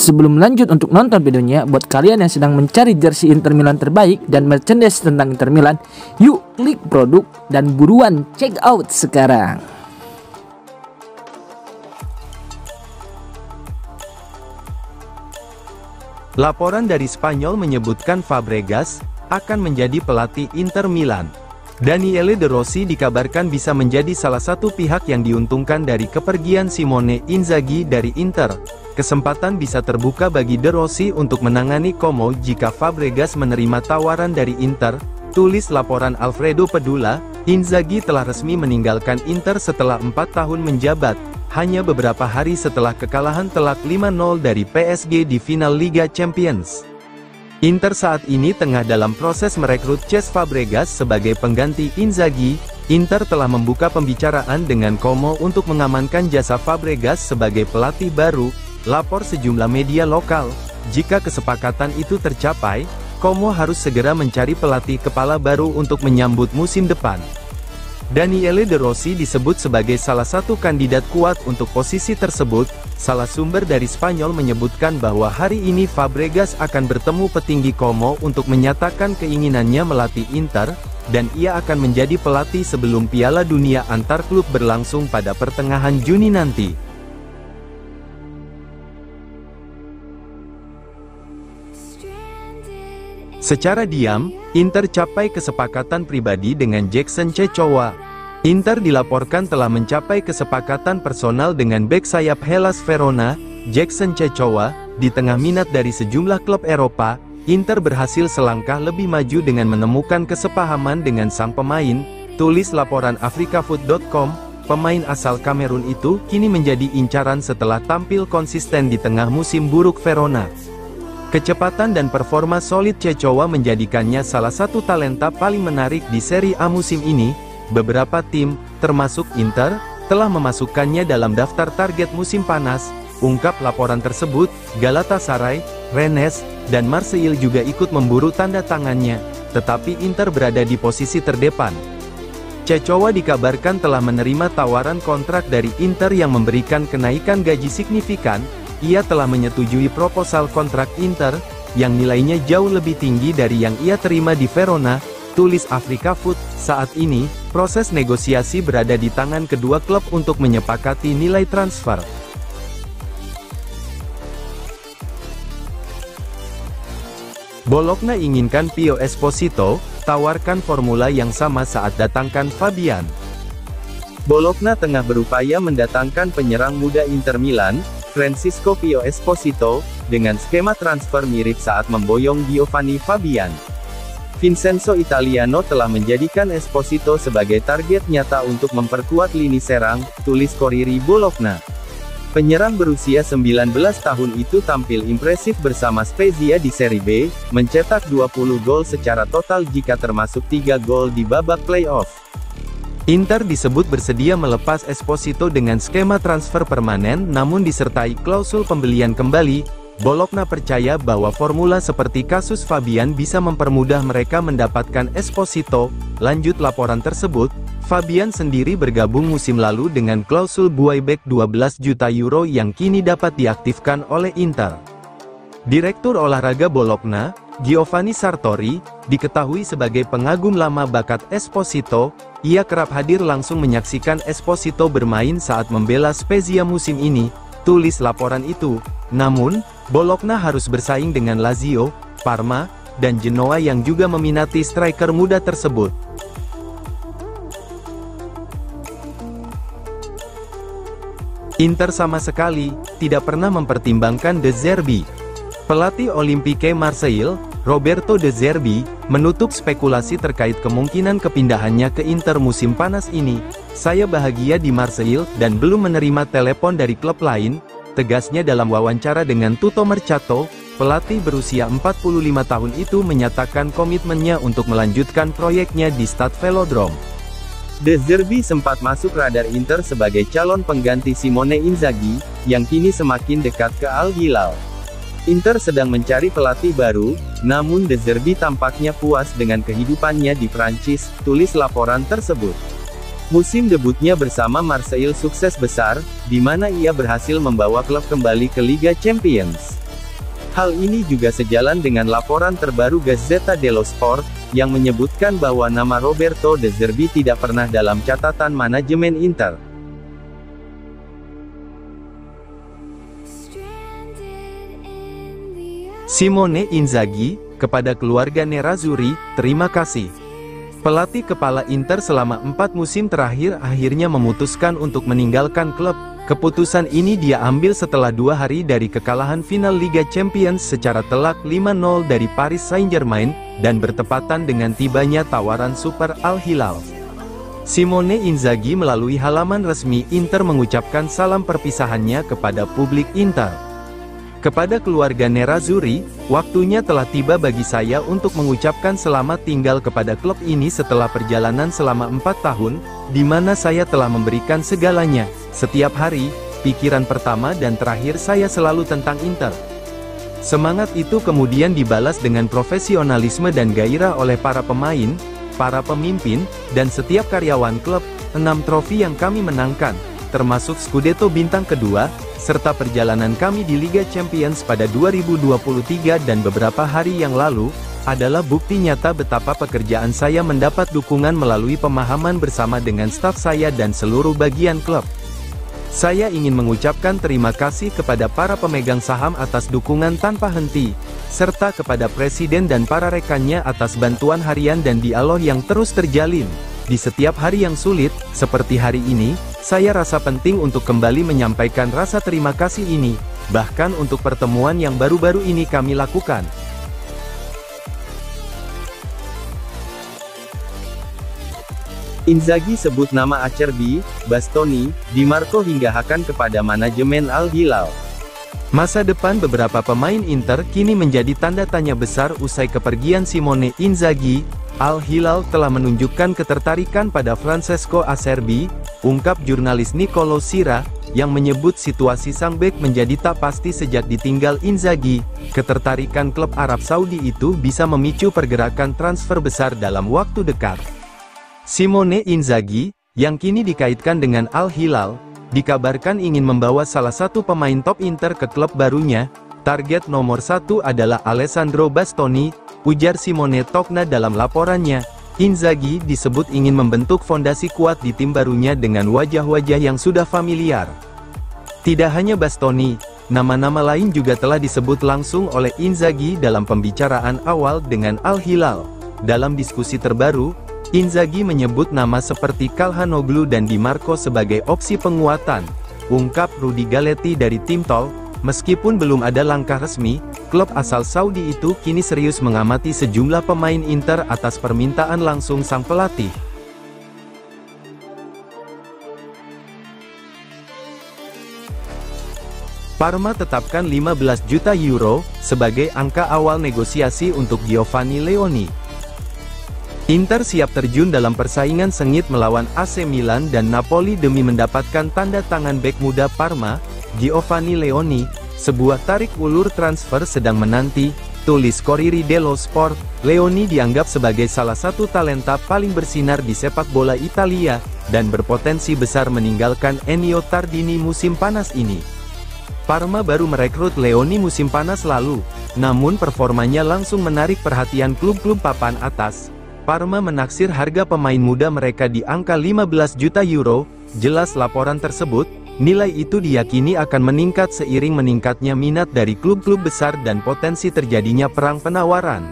Sebelum lanjut untuk nonton videonya, buat kalian yang sedang mencari jersey Inter Milan terbaik dan merchandise tentang Inter Milan, yuk klik produk dan buruan check out sekarang. Laporan dari Spanyol menyebutkan Fabregas akan menjadi pelatih Inter Milan. Daniele De Rossi dikabarkan bisa menjadi salah satu pihak yang diuntungkan dari kepergian Simone Inzaghi dari Inter. Kesempatan bisa terbuka bagi De Rossi untuk menangani Como jika Fabregas menerima tawaran dari Inter, tulis laporan Alfredo Pedula. Inzaghi telah resmi meninggalkan Inter setelah 4 tahun menjabat, hanya beberapa hari setelah kekalahan telak 5-0 dari PSG di final Liga Champions. Inter saat ini tengah dalam proses merekrut Cesc Fabregas sebagai pengganti Inzaghi. Inter telah membuka pembicaraan dengan Como untuk mengamankan jasa Fabregas sebagai pelatih baru, lapor sejumlah media lokal. Jika kesepakatan itu tercapai, Como harus segera mencari pelatih kepala baru untuk menyambut musim depan. Daniele De Rossi disebut sebagai salah satu kandidat kuat untuk posisi tersebut. Salah sumber dari Spanyol menyebutkan bahwa hari ini Fabregas akan bertemu petinggi Como untuk menyatakan keinginannya melatih Inter, dan ia akan menjadi pelatih sebelum Piala Dunia antar klub berlangsung pada pertengahan Juni nanti. Secara diam, Inter capai kesepakatan pribadi dengan Jackson Cechowa. Inter dilaporkan telah mencapai kesepakatan personal dengan bek sayap Hellas Verona, Jackson Cechowa. Di tengah minat dari sejumlah klub Eropa, Inter berhasil selangkah lebih maju dengan menemukan kesepahaman dengan sang pemain, tulis laporan africafoot.com. Pemain asal Kamerun itu kini menjadi incaran setelah tampil konsisten di tengah musim buruk Verona. Kecepatan dan performa solid Cechowa menjadikannya salah satu talenta paling menarik di Serie A musim ini. Beberapa tim, termasuk Inter, telah memasukkannya dalam daftar target musim panas. Ungkap laporan tersebut, Galatasaray, Rennes, dan Marseille juga ikut memburu tanda tangannya, tetapi Inter berada di posisi terdepan. Cechowa dikabarkan telah menerima tawaran kontrak dari Inter yang memberikan kenaikan gaji signifikan. Ia telah menyetujui proposal kontrak Inter, yang nilainya jauh lebih tinggi dari yang ia terima di Verona, tulis Africafoot. Saat ini, proses negosiasi berada di tangan kedua klub untuk menyepakati nilai transfer. Bologna inginkan Pio Esposito, tawarkan formula yang sama saat datangkan Fabian. Bologna tengah berupaya mendatangkan penyerang muda Inter Milan, Francisco Pio Esposito, dengan skema transfer mirip saat memboyong Giovanni Fabian. Vincenzo Italiano telah menjadikan Esposito sebagai target nyata untuk memperkuat lini serang, tulis Corriere Bologna. Penyerang berusia 19 tahun itu tampil impresif bersama Spezia di Serie B, mencetak 20 gol secara total jika termasuk 3 gol di babak playoff. Inter disebut bersedia melepas Esposito dengan skema transfer permanen namun disertai klausul pembelian kembali. Bologna percaya bahwa formula seperti kasus Fabian bisa mempermudah mereka mendapatkan Esposito. Lanjut laporan tersebut, Fabian sendiri bergabung musim lalu dengan klausul buyback 12 juta euro yang kini dapat diaktifkan oleh Inter. Direktur olahraga Bologna, Giovanni Sartori, diketahui sebagai pengagum lama bakat Esposito. Ia kerap hadir langsung menyaksikan Esposito bermain saat membela Spezia musim ini, tulis laporan itu. Namun, Bologna harus bersaing dengan Lazio, Parma, dan Genoa yang juga meminati striker muda tersebut. Inter sama sekali tidak pernah mempertimbangkan De Zerbi. Pelatih Olympique Marseille, Roberto De Zerbi, menutup spekulasi terkait kemungkinan kepindahannya ke Inter musim panas ini. Saya bahagia di Marseille dan belum menerima telepon dari klub lain, tegasnya dalam wawancara dengan Tutto Mercato. Pelatih berusia 45 tahun itu menyatakan komitmennya untuk melanjutkan proyeknya di Stade Velodrome. De Zerbi sempat masuk radar Inter sebagai calon pengganti Simone Inzaghi, yang kini semakin dekat ke Al Hilal. Inter sedang mencari pelatih baru, namun De Zerbi tampaknya puas dengan kehidupannya di Prancis, tulis laporan tersebut. Musim debutnya bersama Marseille sukses besar, di mana ia berhasil membawa klub kembali ke Liga Champions. Hal ini juga sejalan dengan laporan terbaru Gazzetta dello Sport, yang menyebutkan bahwa nama Roberto De Zerbi tidak pernah dalam catatan manajemen Inter. Simone Inzaghi, kepada keluarga Nerazzurri, terima kasih. Pelatih kepala Inter selama 4 musim terakhir akhirnya memutuskan untuk meninggalkan klub. Keputusan ini dia ambil setelah 2 hari dari kekalahan final Liga Champions secara telak 5-0 dari Paris Saint-Germain, dan bertepatan dengan tibanya tawaran Super Al Hilal. Simone Inzaghi melalui halaman resmi Inter mengucapkan salam perpisahannya kepada publik Inter. Kepada keluarga Nerazzurri, waktunya telah tiba bagi saya untuk mengucapkan selamat tinggal kepada klub ini setelah perjalanan selama 4 tahun, di mana saya telah memberikan segalanya. Setiap hari, pikiran pertama dan terakhir saya selalu tentang Inter. Semangat itu kemudian dibalas dengan profesionalisme dan gairah oleh para pemain, para pemimpin, dan setiap karyawan klub. 6 trofi yang kami menangkan, termasuk Scudetto bintang kedua, serta perjalanan kami di Liga Champions pada 2023 dan beberapa hari yang lalu, adalah bukti nyata betapa pekerjaan saya mendapat dukungan melalui pemahaman bersama dengan staf saya dan seluruh bagian klub. Saya ingin mengucapkan terima kasih kepada para pemegang saham atas dukungan tanpa henti, serta kepada presiden dan para rekannya atas bantuan harian dan dialog yang terus terjalin. Di setiap hari yang sulit, seperti hari ini, saya rasa penting untuk kembali menyampaikan rasa terima kasih ini, bahkan untuk pertemuan yang baru-baru ini kami lakukan. Inzaghi sebut nama Acerbi, Bastoni, Di Marco hingga Hakan kepada manajemen Al Hilal. Masa depan beberapa pemain Inter kini menjadi tanda tanya besar usai kepergian Simone Inzaghi. Al Hilal telah menunjukkan ketertarikan pada Francesco Acerbi, ungkap jurnalis Nicolo Sira, yang menyebut situasi sang bek menjadi tak pasti sejak ditinggal Inzaghi. Ketertarikan klub Arab Saudi itu bisa memicu pergerakan transfer besar dalam waktu dekat. Simone Inzaghi, yang kini dikaitkan dengan Al Hilal, dikabarkan ingin membawa salah satu pemain top Inter ke klub barunya. Target nomor 1 adalah Alessandro Bastoni, ujar Simone Togna dalam laporannya. Inzaghi disebut ingin membentuk fondasi kuat di tim barunya dengan wajah-wajah yang sudah familiar. Tidak hanya Bastoni, nama-nama lain juga telah disebut langsung oleh Inzaghi dalam pembicaraan awal dengan Al Hilal. Dalam diskusi terbaru, Inzaghi menyebut nama seperti Calhanoglu dan Di Marco sebagai opsi penguatan, ungkap Rudy Galetti dari tim Tol. Meskipun belum ada langkah resmi, klub asal Saudi itu kini serius mengamati sejumlah pemain Inter atas permintaan langsung sang pelatih. Parma tetapkan 15 juta euro sebagai angka awal negosiasi untuk Giovanni Leoni. Inter siap terjun dalam persaingan sengit melawan AC Milan dan Napoli demi mendapatkan tanda tangan bek muda Parma, Giovanni Leoni. Sebuah tarik ulur transfer sedang menanti, tulis Corriere dello Sport. Leoni dianggap sebagai salah satu talenta paling bersinar di sepak bola Italia, dan berpotensi besar meninggalkan Ennio Tardini musim panas ini. Parma baru merekrut Leoni musim panas lalu, namun performanya langsung menarik perhatian klub-klub papan atas. Parma menaksir harga pemain muda mereka di angka 15 juta euro, jelas laporan tersebut. Nilai itu diyakini akan meningkat seiring meningkatnya minat dari klub-klub besar dan potensi terjadinya perang penawaran.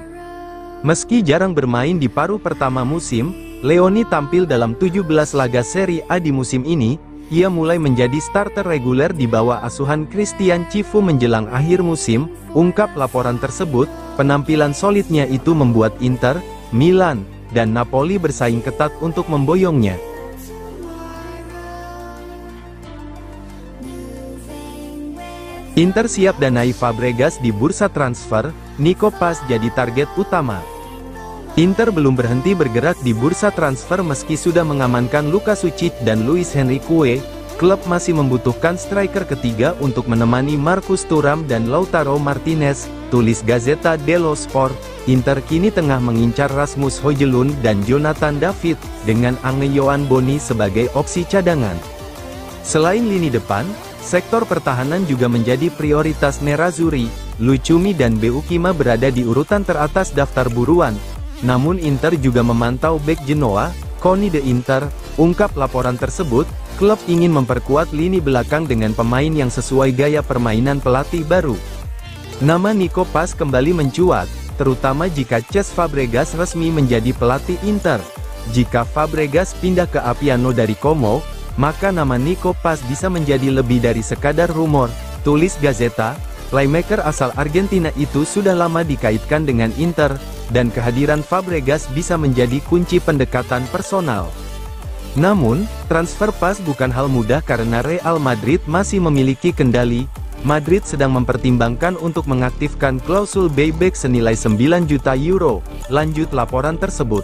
Meski jarang bermain di paruh pertama musim, Leoni tampil dalam 17 laga Serie A di musim ini. Ia mulai menjadi starter reguler di bawah asuhan Christian Cifu menjelang akhir musim, ungkap laporan tersebut. Penampilan solidnya itu membuat Inter, Milan, dan Napoli bersaing ketat untuk memboyongnya. Inter siap danai Fabregas di bursa transfer, Nico Paz jadi target utama. Inter belum berhenti bergerak di bursa transfer meski sudah mengamankan Luka Sucic dan Luis Henrique. Klub masih membutuhkan striker ketiga untuk menemani Marcus Thuram dan Lautaro Martinez, tulis Gazzetta dello Sport. Inter kini tengah mengincar Rasmus Højlund dan Jonathan David, dengan Ange Johan Boni sebagai opsi cadangan. Selain lini depan, Sektor pertahanan juga menjadi prioritas Nerazzurri. Lucumi dan Beukima berada di urutan teratas daftar buruan. Namun Inter juga memantau bek Genoa, Coni de Inter. Ungkap laporan tersebut, klub ingin memperkuat lini belakang dengan pemain yang sesuai gaya permainan pelatih baru. Nama Nico Paz kembali mencuat, terutama jika Cesc Fabregas resmi menjadi pelatih Inter. Jika Fabregas pindah ke Appiano dari Como, maka nama Nico Paz bisa menjadi lebih dari sekadar rumor, tulis Gazeta. Playmaker asal Argentina itu sudah lama dikaitkan dengan Inter, dan kehadiran Fabregas bisa menjadi kunci pendekatan personal. Namun, transfer Paz bukan hal mudah karena Real Madrid masih memiliki kendali. Madrid sedang mempertimbangkan untuk mengaktifkan klausul buyback senilai €9 juta, lanjut laporan tersebut.